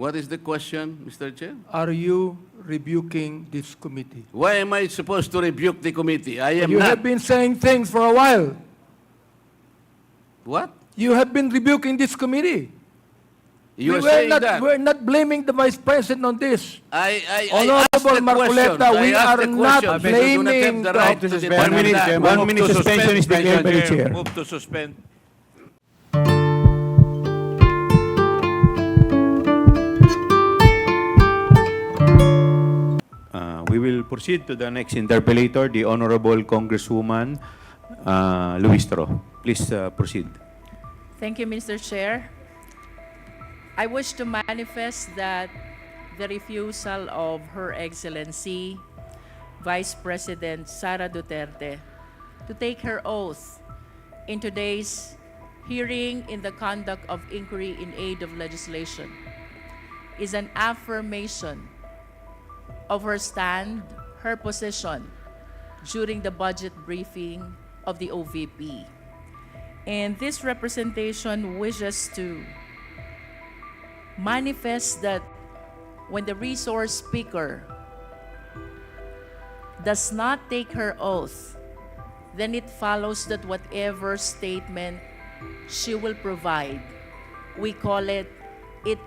What is the question, Mr. Chair? Are you rebuking this committee? Why am I supposed to rebuke the committee? I am You not. have been saying things for a while. What? You have been rebuking this committee. You are saying that. We're not blaming the Vice President on this. I Honorable asked the Marcoleta, question. we I asked are the not question. You do blaming have the right the- to One depend on minute, that. one minute suspension is declared by the chair. Move to suspend. We will proceed to the next interpellator, the Honorable Congresswoman Luistro. Please proceed. Thank you, Mr. Chair. I wish to manifest that the refusal of Her Excellency Vice President Sara Duterte to take her oath in today's hearing in the conduct of inquiry in aid of legislation is an affirmation of her stand, her position during the budget briefing of the OVP. And this representation wishes to manifest that when the resource speaker does not take her oath, then it follows that whatever statement she will provide, we call it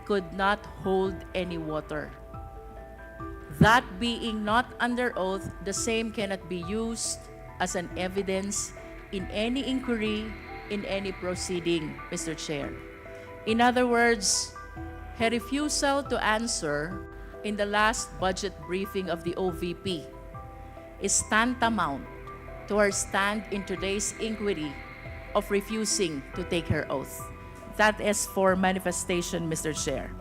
could not hold any water. That being not under oath, the same cannot be used as an evidence in any inquiry, in any proceeding, Mr. Chair. In other words, her refusal to answer in the last budget briefing of the OVP is tantamount to her stand in today's inquiry of refusing to take her oath. That is for manifestation, Mr. Chair.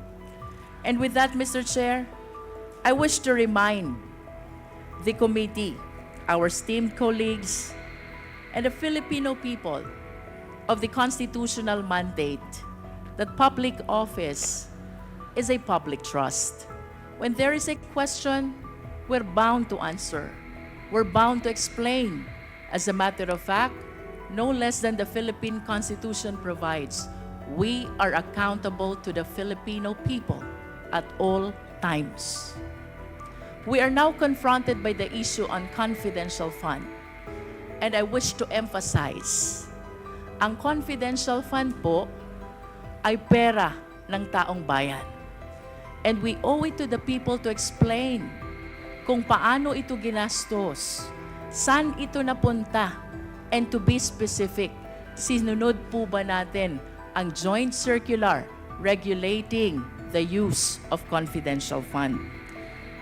And with that, Mr. Chair, I wish to remind the committee, our esteemed colleagues, and the Filipino people of the constitutional mandate that public office is a public trust. When there is a question, we're bound to answer. We're bound to explain. As a matter of fact, no less than the Philippine Constitution provides, we are accountable to the Filipino people at all times. We are now confronted by the issue on confidential fund. And I wish to emphasize, ang confidential fund po ay pera ng taong bayan. And we owe it to the people to explain kung paano ito ginastos, saan ito napunta, and to be specific, sinunod po ba natin ang joint circular regulating the use of confidential fund.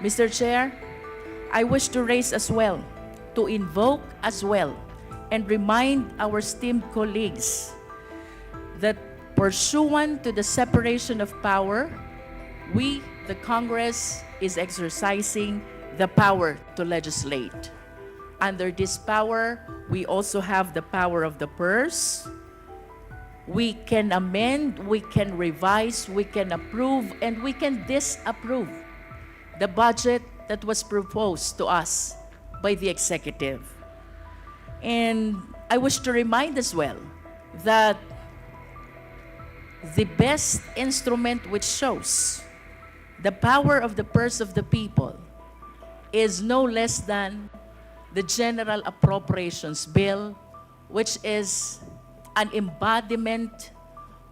Mr. Chair, I wish to raise as well, to invoke as well, and remind our esteemed colleagues that pursuant to the separation of power, we, the Congress, is exercising the power to legislate. Under this power, we also have the power of the purse. We can amend, we can revise, we can approve, and we can disapprove the budget that was proposed to us by the executive. And I wish to remind as well that the best instrument which shows the power of the purse of the people is no less than the General Appropriations Bill, which is an embodiment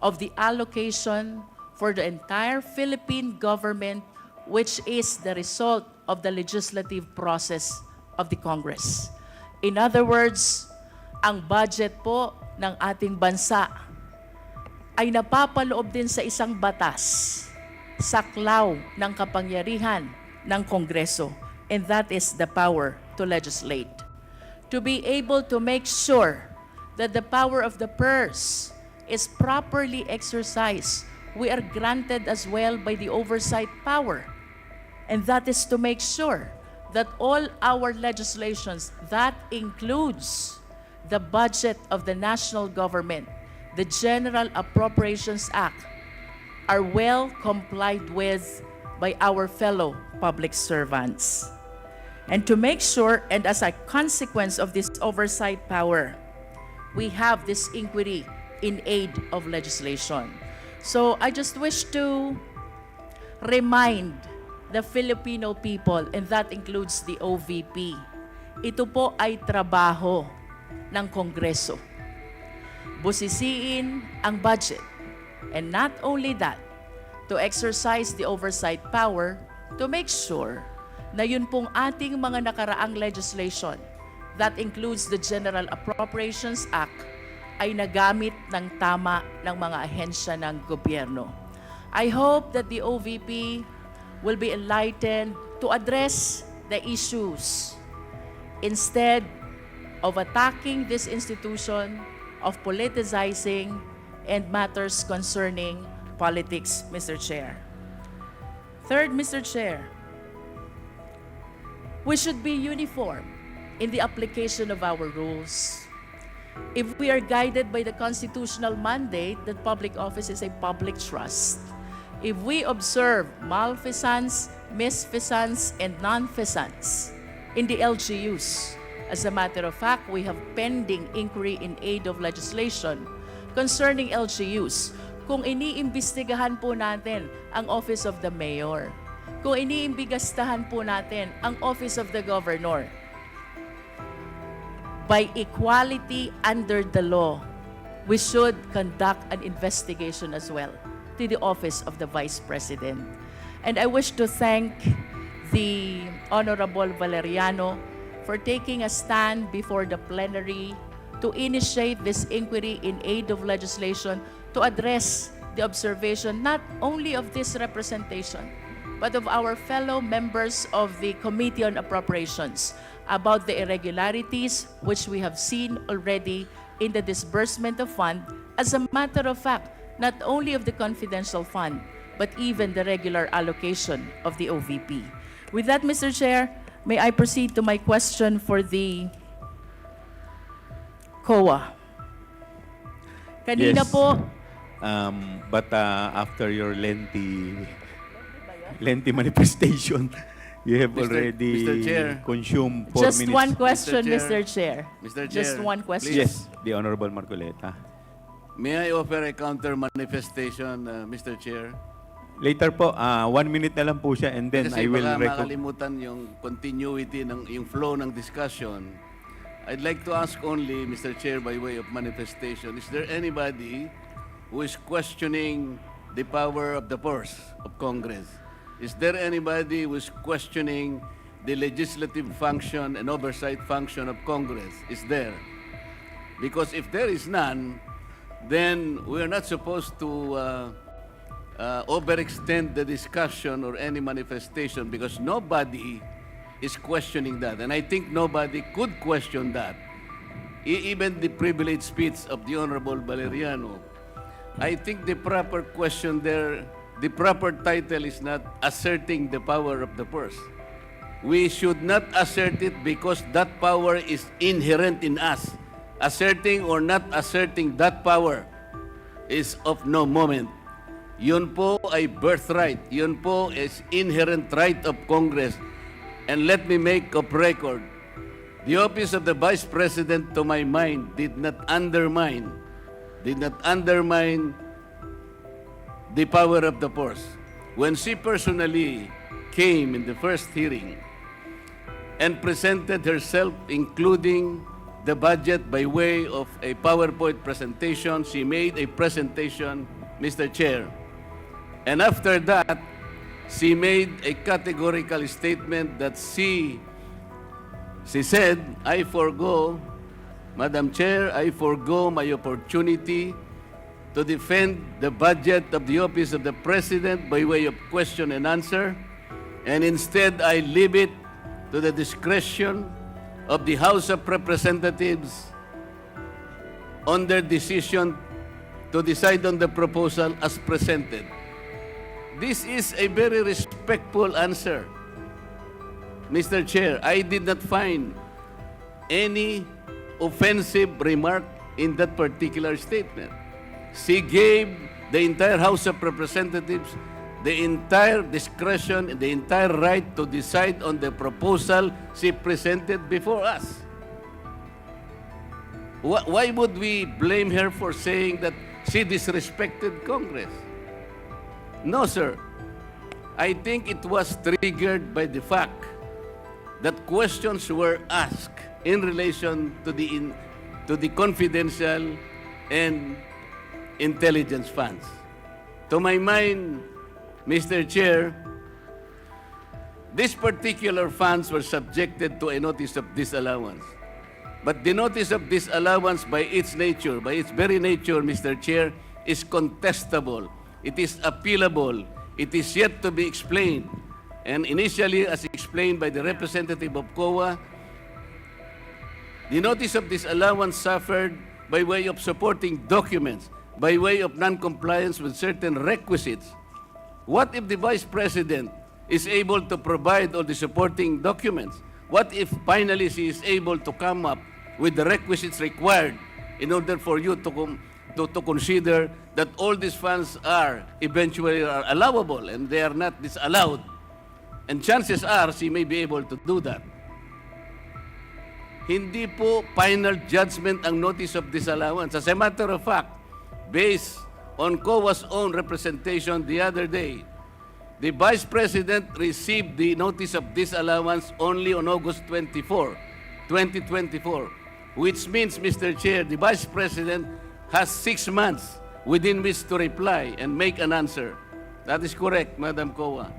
of the allocation for the entire Philippine government, which is the result of the legislative process of the Congress. In other words, ang budget po ng ating bansa ay napapaloob din sa isang batas, saklaw ng kapangyarihan ng Kongreso, and that is the power to legislate. To be able to make sure that the power of the purse is properly exercised, we are granted as well by the oversight power. And that is to make sure that all our legislations, that includes the budget of the national government, the General Appropriations Act, are well complied with by our fellow public servants. And to make sure, and as a consequence of this oversight power, we have this inquiry in aid of legislation. So I just wish to remind the Filipino people, and that includes the OVP, ito po ay trabaho ng Kongreso. Busisiin ang budget. And not only that, to exercise the oversight power to make sure na yun pong ating mga nakaraang legislation, that includes the General Appropriations Act, ay nagamit ng tama ng mga ahensya ng gobyerno. I hope that the OVP will be enlightened to address the issues instead of attacking this institution, of politicizing and matters concerning politics, Mr. Chair. Third, Mr. Chair, we should be uniform in the application of our rules. If we are guided by the constitutional mandate that public office is a public trust, if we observe malfeasance, misfeasance, and non-feasance in the LGUs, as a matter of fact, we have pending inquiry in aid of legislation concerning LGUs. Kung iniimbestigahan po natin ang Office of the Mayor, kung iniimbestigahan po natin ang Office of the Governor, by equality under the law, we should conduct an investigation as well to the Office of the Vice President. And I wish to thank the Honorable Valeriano for taking a stand before the plenary to initiate this inquiry in aid of legislation to address the observation not only of this representation, but of our fellow members of the Committee on Appropriations about the irregularities which we have seen already in the disbursement of fund, as a matter of fact, not only of the confidential fund, but even the regular allocation of the OVP. With that, Mr. Chair, may I proceed to my question for the COA? Kanina Yes. po, But after your lengthy manifestation, you have Mr. already Chair. consumed 4 just minutes. one question, Mr. Mr. Chair. Mr. Just Chair, one question. Yes, the Honorable Marcoleta. May I offer a counter manifestation, Mr. Chair? Later po, 1 minute na lang po siya and then Kasi I will baka recognize. makalimutan yung continuity, yung flow ng discussion. I'd like to ask only, Mr. Chair, by way of manifestation, is there anybody who is questioning the power of the purse of Congress? Is there anybody who is questioning the legislative function and oversight function of Congress? Is there? Because if there is none, then we are not supposed to overextend the discussion or any manifestation, because nobody is questioning that. And I think nobody could question that. Even the privileged speech of the Honorable Valeriano, I think the proper question there, the proper title is not asserting the power of the purse. We should not assert it because that power is inherent in us. Asserting or not asserting that power is of no moment. Yun po ay birthright. Yun po is inherent right of Congress. And let me make of record, the office of the Vice President, to my mind, did not undermine the power of the purse. When she personally came in the first hearing and presented herself, including the budget by way of a PowerPoint presentation, she made a presentation, Mr. Chair. And after that, she made a categorical statement that she said, I forgo, Madam Chair, I forgo my opportunity to defend the budget of the Office of the President by way of question and answer, and instead I leave it to the discretion of the House of Representatives on their decision to decide on the proposal as presented. This is a very respectful answer. Mr. Chair, I did not find any offensive remark in that particular statement. She gave the entire House of Representatives the entire discretion and the entire right to decide on the proposal she presented before us. Why would we blame her for saying that she disrespected Congress? No, sir. I think it was triggered by the fact that questions were asked in relation to the confidential and intelligence funds. To my mind, Mr. Chair, these particular funds were subjected to a notice of disallowance. But the notice of disallowance by its nature, by its very nature, Mr. Chair, is contestable. It is appealable. It is yet to be explained. And initially, as explained by the representative of COA, the notice of disallowance suffered by way of supporting documents, by way of non-compliance with certain requisites. What if the Vice President is able to provide all the supporting documents? What if finally she is able to come up with the requisites required in order for you to consider that all these funds are eventually allowable and they are not disallowed? And chances are she may be able to do that. Hindi po final judgment ang notice of disallowance. As a matter of fact, based on COA's own representation the other day, the Vice President received the notice of disallowance only on August 24, 2024, which means, Mr. Chair, the Vice President has 6 months within which to reply and make an answer. That is correct, Madam COA.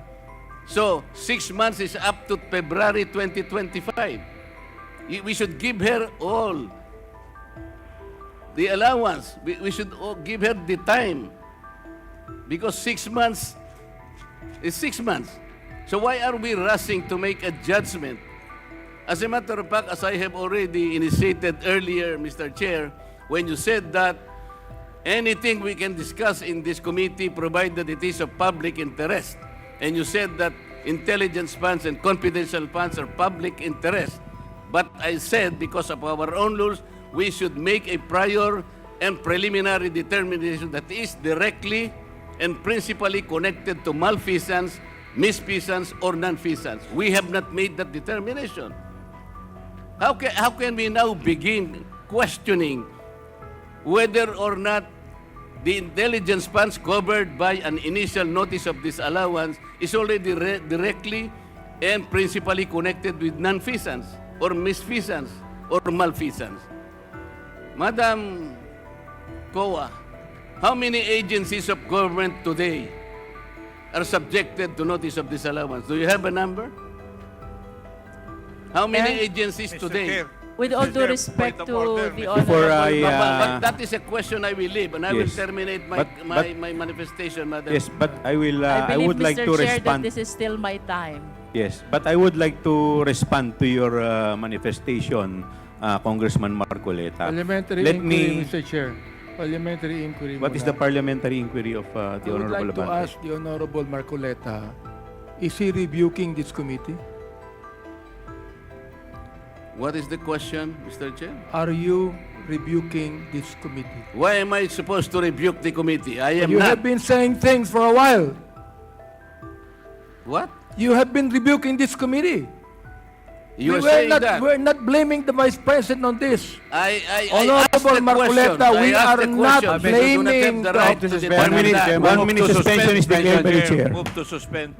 So, 6 months is up to February 2025. We should give her all the allowance. We should give her the time because 6 months is 6 months. So why are we rushing to make a judgment? As a matter of fact, as I have already initiated earlier, Mr. Chair, when you said that anything we can discuss in this committee provided it is of public interest, and you said that intelligence funds and confidential funds are public interest, but I said because of our own rules, we should make a prior and preliminary determination that is directly and principally connected to malfeasance, misfeasance, or non-feasance. We have not made that determination. How can we now begin questioning whether or not the intelligence funds covered by an initial notice of disallowance is already directly and principally connected with non-feasance or misfeasance or malfeasance? Madam COA, how many agencies of government today are subjected to notice of disallowance? Do you have a number? How many agencies today? With all due respect to the Before Honorable I, But that is a question I will leave, and I will Yes. terminate But- my manifestation, Madam. yes, but I will. I believe, would like Mr. to Chair, that respond. this is still my time. Yes, but I would like to respond to your manifestation, Congressman Marcoleta. Parliamentary Let inquiry, me. Mr. Chair. Parliamentary inquiry. What is muna. the parliamentary inquiry of I the would Honorable like to Abante? ask the Honorable Marcoleta, is he rebuking this committee? What is the question, Mr. Chair? Are you rebuking this committee? Why am I supposed to rebuke the committee? I am You not. have been saying things for a while. What? You have been rebuking this committee. You are saying that. We're not blaming the Vice President on this. I asked Honorable the Marcoleta, question. we I asked are the not question. You do not have blaming the the- right to One demand minute, that. one minute suspension is declared by the chair. Move to suspend.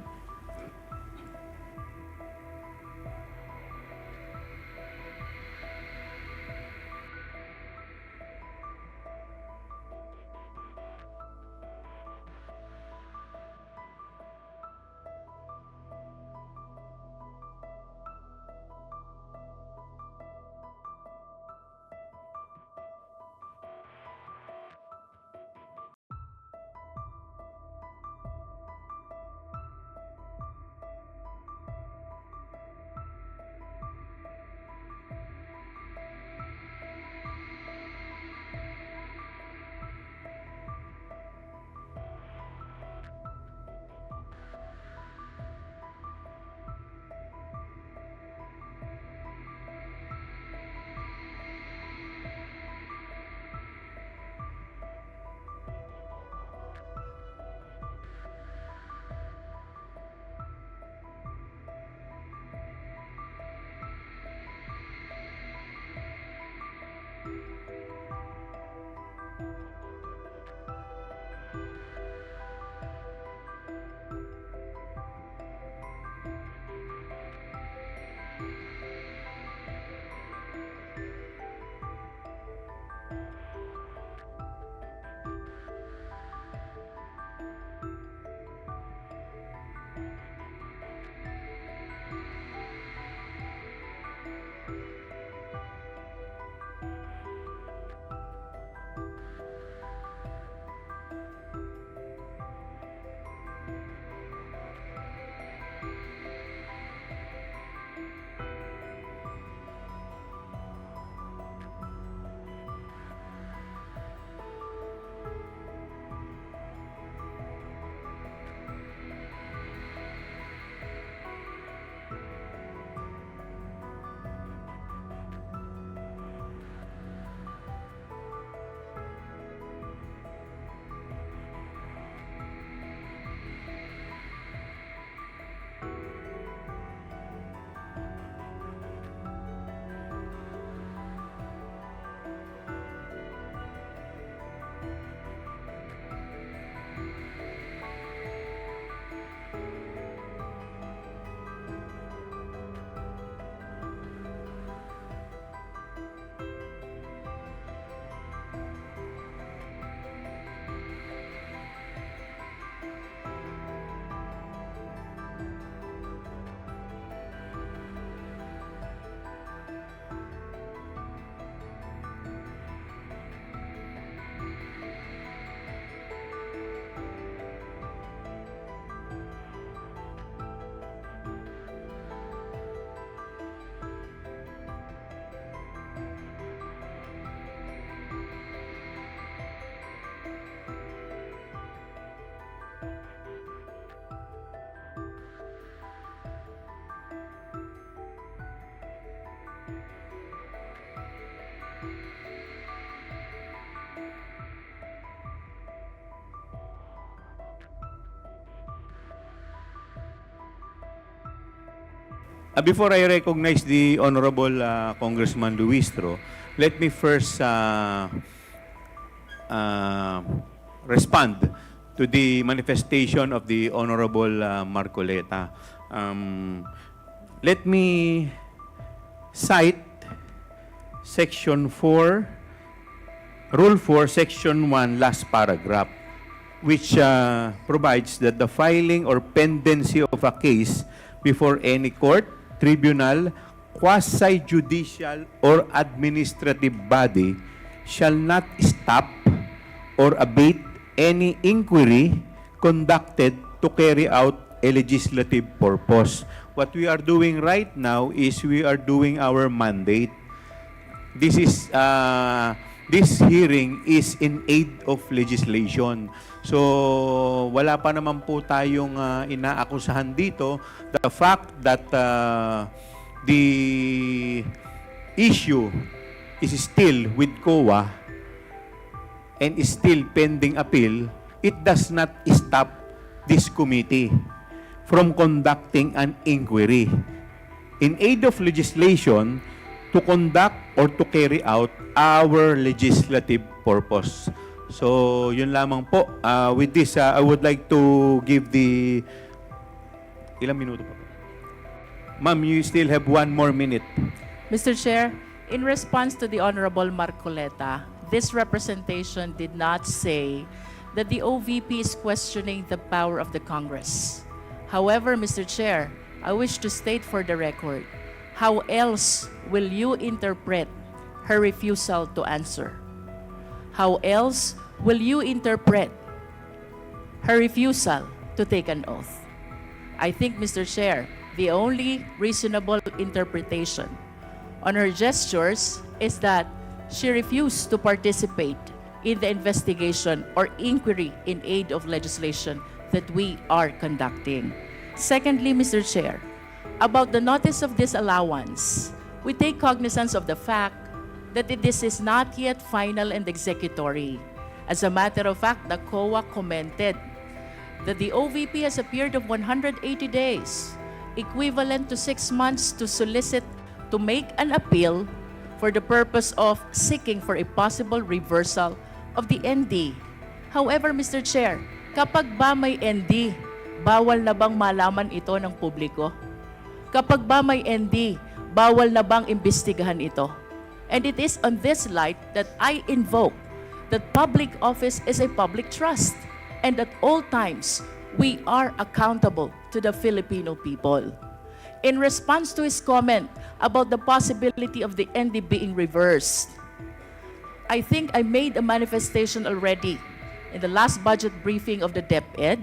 Before I recognize the Honorable Congressman Luistro, let me first respond to the manifestation of the Honorable Marcoleta. Let me cite Section 4, Rule 4, Section 1, last paragraph, which provides that the filing or pendency of a case before any court, tribunal, quasi-judicial, or administrative body shall not stop or abate any inquiry conducted to carry out a legislative purpose. What we are doing right now is we are doing our mandate. This is this hearing is in aid of legislation. So wala pa naman po tayong inaakusahan dito. The fact that the issue is still with COA and is still pending appeal, it does not stop this committee from conducting an inquiry in aid of legislation to conduct or to carry out our legislative purpose. So, yun lamang po. With this, I would like to give the... Ilang minuto pa? Ma'am, you still have 1 more minute. Mr. Chair, in response to the Honorable Marcoleta, this representation did not say that the OVP is questioning the power of the Congress. However, Mr. Chair, I wish to state for the record, how else will you interpret her refusal to answer? How else will you interpret her refusal to take an oath? I think, Mr. Chair, the only reasonable interpretation on her gestures is that she refused to participate in the investigation or inquiry in aid of legislation that we are conducting. Secondly, Mr. Chair, about the notice of disallowance, we take cognizance of the fact that this is not yet final and executory. As a matter of fact, the COA commented that the OVP has a period of 180 days, equivalent to 6 months, to solicit to make an appeal for the purpose of seeking for a possible reversal of the ND. However, Mr. Chair, kapag ba may ND, bawal na bang malaman ito ng publiko? Kapag ba may ND, bawal na bang imbestigahan ito? And it is on this light that I invoke that public office is a public trust, and at all times, we are accountable to the Filipino people. In response to his comment about the possibility of the ND being reversed, I think I made a manifestation already in the last budget briefing of the DepEd.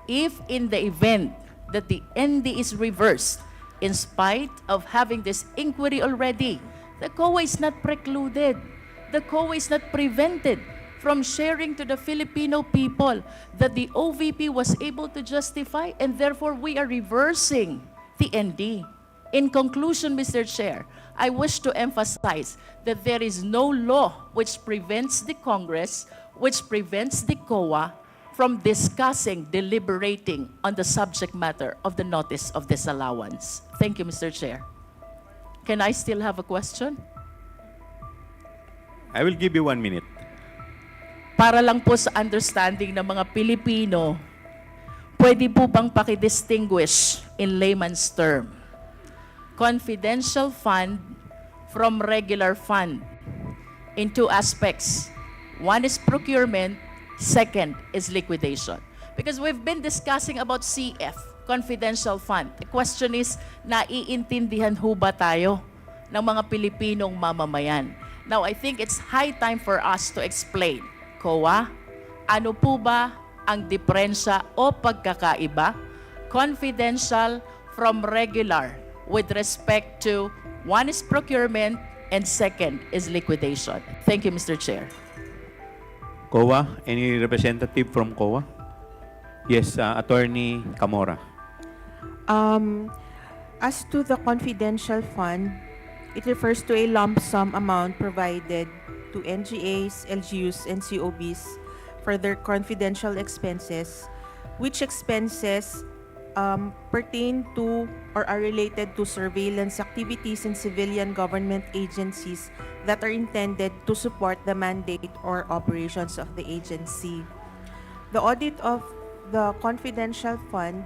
If in the event that the ND is reversed, in spite of having this inquiry already, the COA is not precluded. The COA is not prevented from sharing to the Filipino people that the OVP was able to justify, and therefore we are reversing the ND. In conclusion, Mr. Chair, I wish to emphasize that there is no law which prevents the Congress, which prevents the COA from discussing, deliberating on the subject matter of the notice of disallowance. Thank you, Mr. Chair. Can I still have a question? I will give you 1 minute. Para lang po sa understanding ng mga Pilipino, pwede po bang pakidistinguish in layman's term, confidential fund from regular fund in 2 aspects. One is procurement, second is liquidation. Because we've been discussing about CF, confidential fund. The question is, naiintindihan ho ba tayo ng mga Pilipinong mamamayan? Now, I think it's high time for us to explain. COA, ano po ba ang diferensya o pagkakaiba? Confidential from regular with respect to one is procurement and second is liquidation. Thank you, Mr. Chair. COA, any representative from COA? Yes, Attorney Camora. As to the confidential fund, it refers to a lump sum amount provided to NGAs, LGUs, and COBs for their confidential expenses, which expenses pertain to or are related to surveillance activities in civilian government agencies that are intended to support the mandate or operations of the agency. The audit of the confidential fund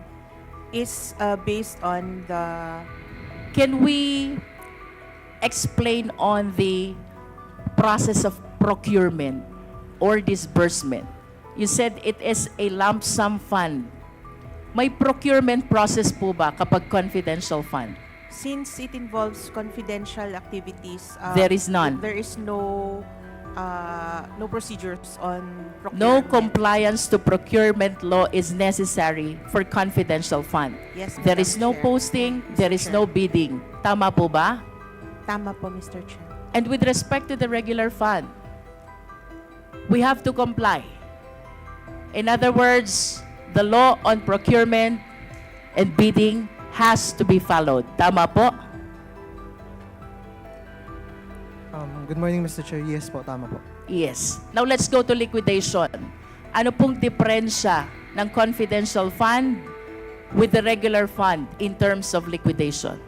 is based on the Can we explain on the process of procurement or disbursement? You said it is a lump sum fund. May procurement process po ba kapag confidential fund? since it involves confidential activities. There is none. There is no procedures on procurement. No compliance to procurement law is necessary for confidential fund. Yes, There Madam is no Chair. posting, there is no bidding. Tama po ba? Tama po, Mr. Chair. And with respect to the regular fund, we have to comply. In other words, the law on procurement and bidding has to be followed. Tama po? Good morning, Mr. Chair. Yes po, tama po. Yes. Now let's go to liquidation. Ano pong diferensya ng confidential fund with the regular fund in terms of liquidation?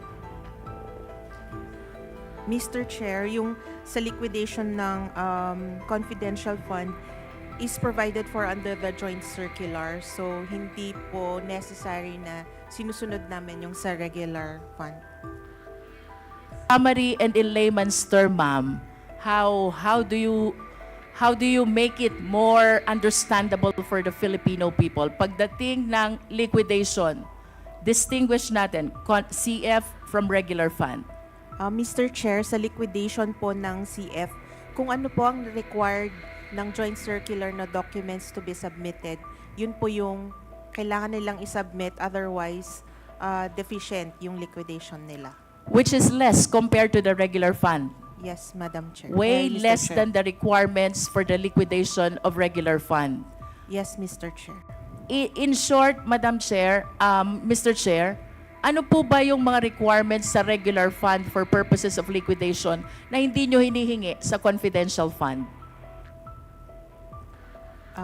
Mr. Chair, yung sa liquidation ng confidential fund is provided for under the joint circular. So, hindi po necessary na sinusunod namin yung sa regular fund. Summary and in layman's term, ma'am, how do you make it more understandable for the Filipino people? Pagdating ng liquidation, distinguish natin CF from regular fund. Mr. Chair, sa liquidation po ng CF, kung ano po ang required ng joint circular na documents to be submitted, yun po yung kailangan nilang isubmit, otherwise deficient yung liquidation nila. Which is less compared to the regular fund. Yes, Madam Chair. Way Mr. less Chair. than the requirements for the liquidation of regular fund. Yes, Mr. Chair. In short, Madam Chair, Mr. Chair, ano po ba yung mga requirements sa regular fund for purposes of liquidation na hindi nyo hinihingi sa confidential fund?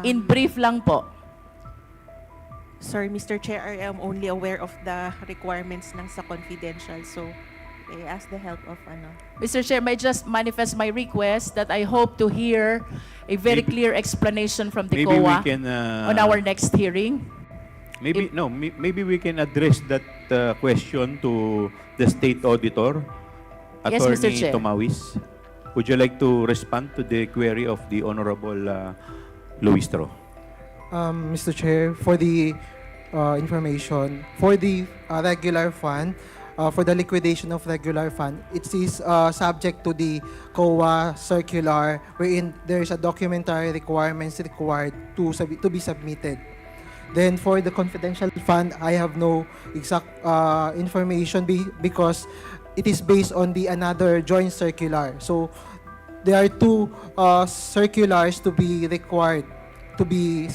In brief lang po. Sorry, Mr. Chair, I am only aware of the requirements ng sa confidential. So, I ask the help of Mr. Chair, may just manifest my request that I hope to hear a very Maybe- clear explanation from the Maybe we COA can on our next hearing. maybe we can address that question to the state auditor, Yes, Mr. Attorney Chair. Tomawis. Would you like to respond to the query of the Honorable Luistro? Mr. Chair, for the information, for the regular fund, for the liquidation of regular fund, it is subject to the COA circular wherein there is a documentary requirements required to be submitted. Then for the confidential fund, I have no exact information because it is based on the another joint circular. So there are two circulars to be required to be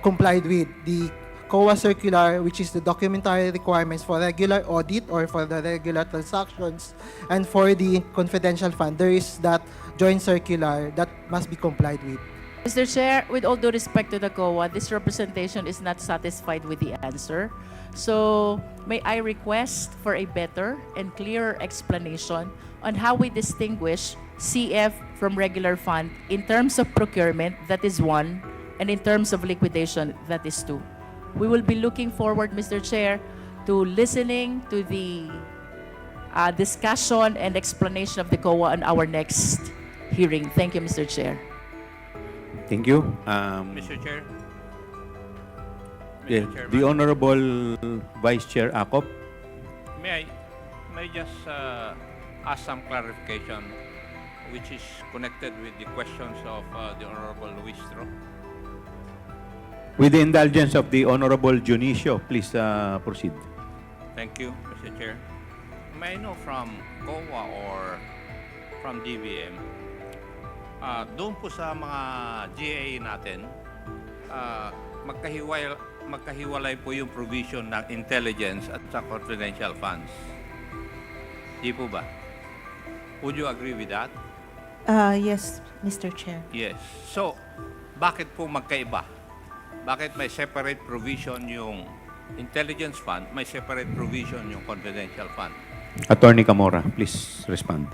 complied with. The COA circular, which is the documentary requirements for regular audit or for the regular transactions, and for the confidential fund, there is that joint circular that must be complied with. Mr. Chair, with all due respect to the COA, this representation is not satisfied with the answer. So, may I request for a better and clearer explanation on how we distinguish CF from regular fund in terms of procurement, that is one, and in terms of liquidation, that is two. We will be looking forward, Mr. Chair, to listening to the discussion and explanation of the COA on our next hearing. Thank you, Mr. Chair. Thank you. Mr. Chair. Yeah, Mr. the Chairman, Honorable Vice Chair Acop. may I just ask some clarification which is connected with the questions of the Honorable Luistro. With the indulgence of the Honorable Junicio, please proceed. Thank you, Mr. Chair. May I know from COA or from DBM, doon po sa mga GA natin, magkahiwalay po yung provision ng intelligence at sa confidential funds. Di po ba? Would you agree with that? Yes, Mr. Chair. Yes. So, bakit po magkaiba? Bakit may separate provision yung intelligence fund, may separate provision yung confidential fund? Attorney Camora, please respond.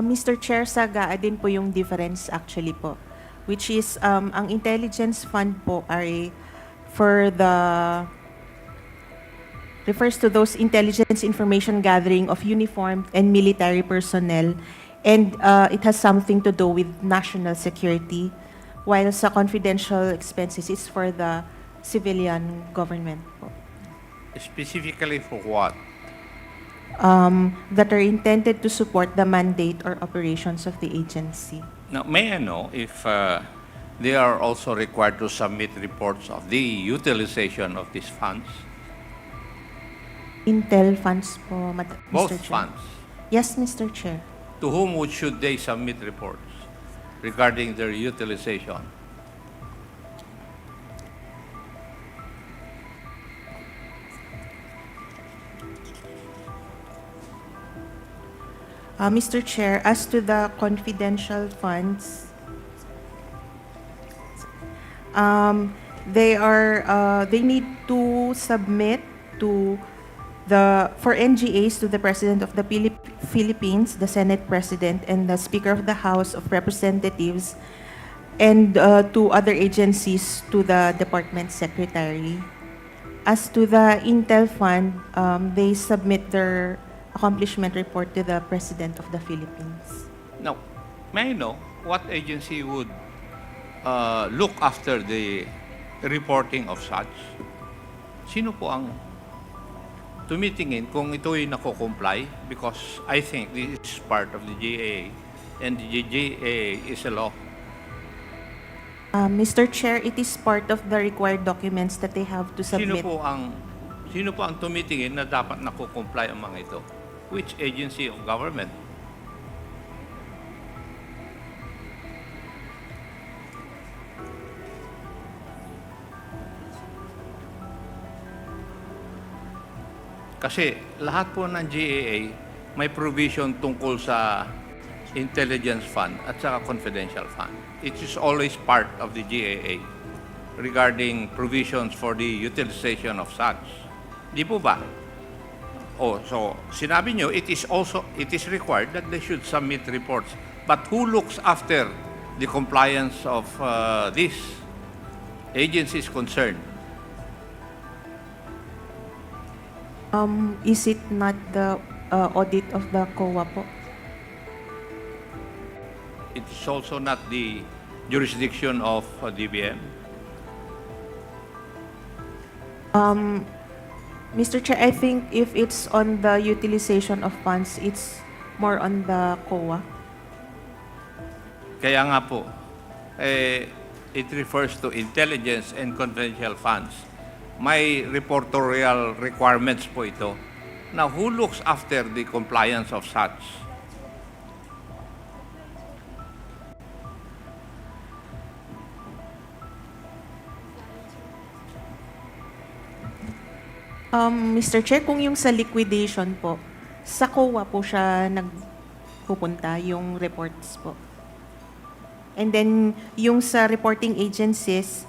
Mr. Chair, saga din po yung difference actually po. Which is, ang intelligence fund po ay refers to those intelligence information gathering of uniformed and military personnel, and it has something to do with national security, while sa confidential expenses is for the civilian government po. Specifically for what? That are intended to support the mandate or operations of the agency. Now, may I know if they are also required to submit reports of the utilization of these funds? Intel funds po, Both Mr. Chair. funds. Yes, Mr. Chair. To whom should they submit reports regarding their utilization? Mr. Chair, as to the confidential funds, they need to submit for NGAs to the President of the Philippines, the Senate President, and the Speaker of the House of Representatives, and to other agencies, to the Department Secretary. As to the Intel Fund, they submit their accomplishment report to the President of the Philippines. Now, may I know what agency would look after the reporting of such? Sino po ang tumitingin kung ito'y nako-comply? Because I think this is part of the GAA, and the GAA is a law. Mr. Chair, it is part of the required documents that they have to Sino submit. po ang tumitingin na dapat nako-comply ang mga ito? Which agency of government? Kasi lahat po ng GAA may provision tungkol sa intelligence fund at saka confidential fund. It is always part of the GAA regarding provisions for the utilization of such. Di po ba? Oh, so sinabi nyo, it is required that they should submit reports. But who looks after the compliance of these agencies concerned? Is it not the audit of the COA po? It is also not the jurisdiction of DBM. Mr. Chair, I think if it's on the utilization of funds, it's more on the COA. Kaya nga po, it refers to intelligence and confidential funds. May reportorial requirements po ito. Now, who looks after the compliance of such? Mr. Chair, kung yung sa liquidation po, sa COA po siya nagpupunta, yung reports po. And then, yung sa reporting agencies,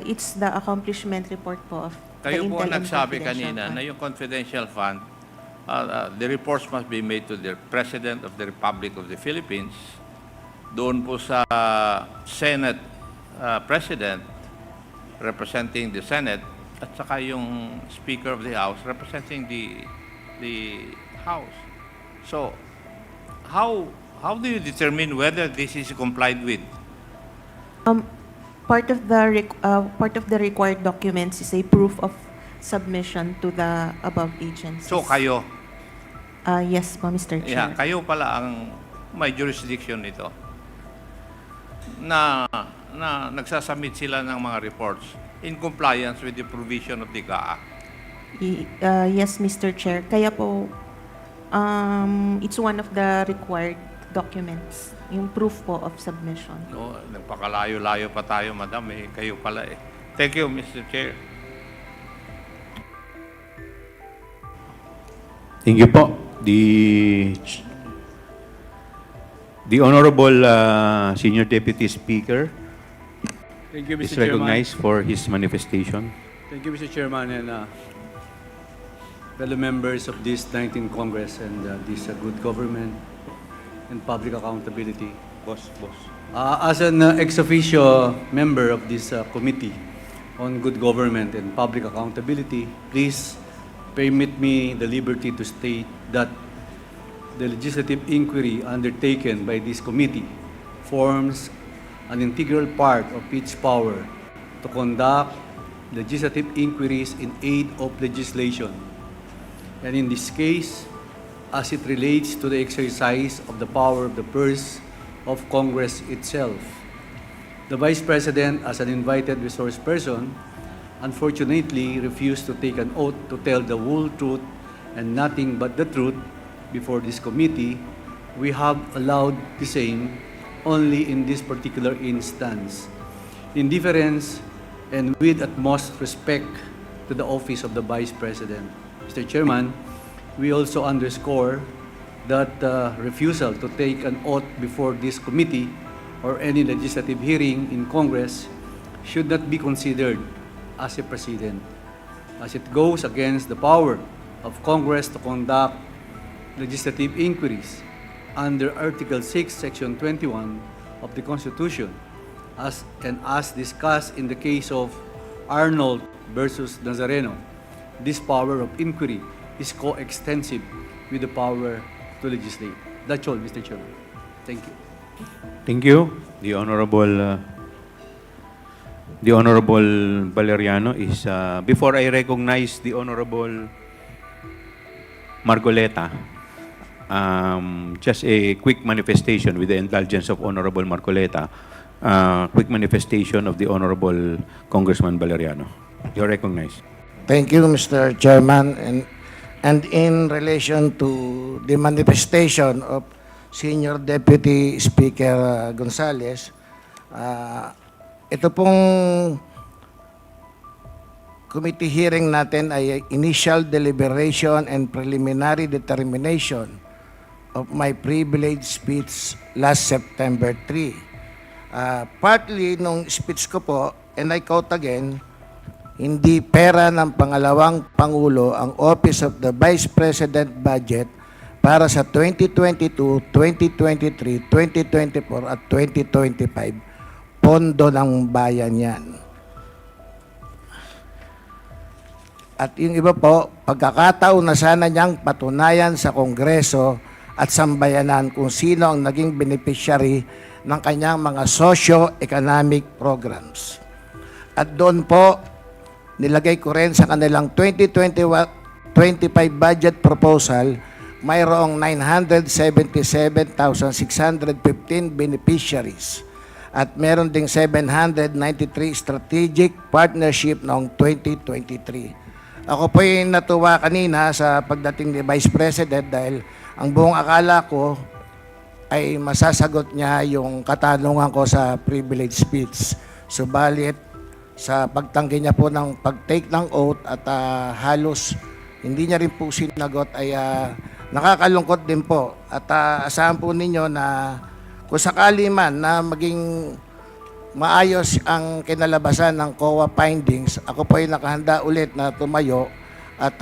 it's the accomplishment report po of Kayo the po ang Intel and nagsabi Confidential kanina Fund. na yung confidential fund, the reports must be made to the President of the Republic of the Philippines, doon po sa Senate President representing the Senate, at saka yung Speaker of the House representing the House. So, how do you determine whether this is complied with? Part of the required documents is a proof of submission to the above agencies. So, kayo, Yes po, Mr. Chair. kayo pala ang may jurisdiction nito na nagsasubmit sila ng mga reports in compliance with the provision of the GAA. Yes, Mr. Chair. Kaya po, it's one of the required documents, yung proof po of submission. No, nagpakalayo-layo pa tayo, madam. Kayo pala eh. Thank you, Mr. Chair. Thank you po. The Honorable Senior Deputy Speaker Thank you, is Mr. Chairman. recognized for his manifestation. Thank you, Mr. Chairman, and fellow members of this 19th Congress and this good government and public accountability. Boss. As an ex officio member of this committee on good government and public accountability, please permit me the liberty to state that the legislative inquiry undertaken by this committee forms an integral part of its power to conduct legislative inquiries in aid of legislation. And in this case, as it relates to the exercise of the power of the purse of Congress itself. The Vice President, as an invited resource person, unfortunately refused to take an oath to tell the whole truth and nothing but the truth before this committee. We have allowed the same only in this particular instance. In deference and with utmost respect to the office of the Vice President. Mr. Chairman, we also underscore that refusal to take an oath before this committee or any legislative hearing in Congress should not be considered as a precedent, as it goes against the power of Congress to conduct legislative inquiries under Article 6, Section 21 of the Constitution, as discussed in the case of Arnold versus Nazareno. This power of inquiry is coextensive with the power to legislate. That's all, Mr. Chairman. Thank you. Thank you. The Honorable Valeriano is, before I recognize the Honorable Marcoleta, just a quick manifestation with the indulgence of Honorable Marcoleta, quick manifestation of the Honorable Congressman Valeriano. You're recognized. Thank you, Mr. Chairman. And in relation to the manifestation of Senior Deputy Speaker Gonzales, ito pong committee hearing natin ay initial deliberation and preliminary determination of my privilege speech last September 3. Partly nung speech ko po, and I quote again, hindi pera ng pangalawang Pangulo ang Office of the Vice President budget para sa 2022, 2023, 2024 at 2025. Pondo ng bayan yan. At yung iba po, pagkakataon na sana niyang patunayan sa Kongreso at sambayanan kung sino ang naging beneficiary ng kanyang mga socio-economic programs. At doon po, nilagay ko rin sa kanilang 2025 budget proposal, mayroong 977,615 beneficiaries at meron ding 793 strategic partnership noong 2023. Ako po yung natuwa kanina sa pagdating ni Vice President dahil ang buong akala ko ay masasagot niya yung katanungan ko sa privilege speech. Subalit, sa pagtanggi niya po ng pag-take ng oath at halos hindi niya rin po sinagot ay nakakalungkot din po. At asahan po ninyo na kung sakali man na maging maayos ang kinalabasan ng COA findings, ako po ay nakahanda ulit na tumayo at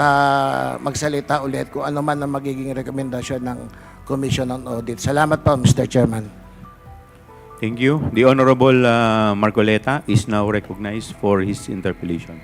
magsalita ulit kung ano man ang magiging rekomendasyon ng Commission on Audit. Salamat po, Mr. Chairman. Thank you. The Honorable Marcoleta is now recognized for his interpellation.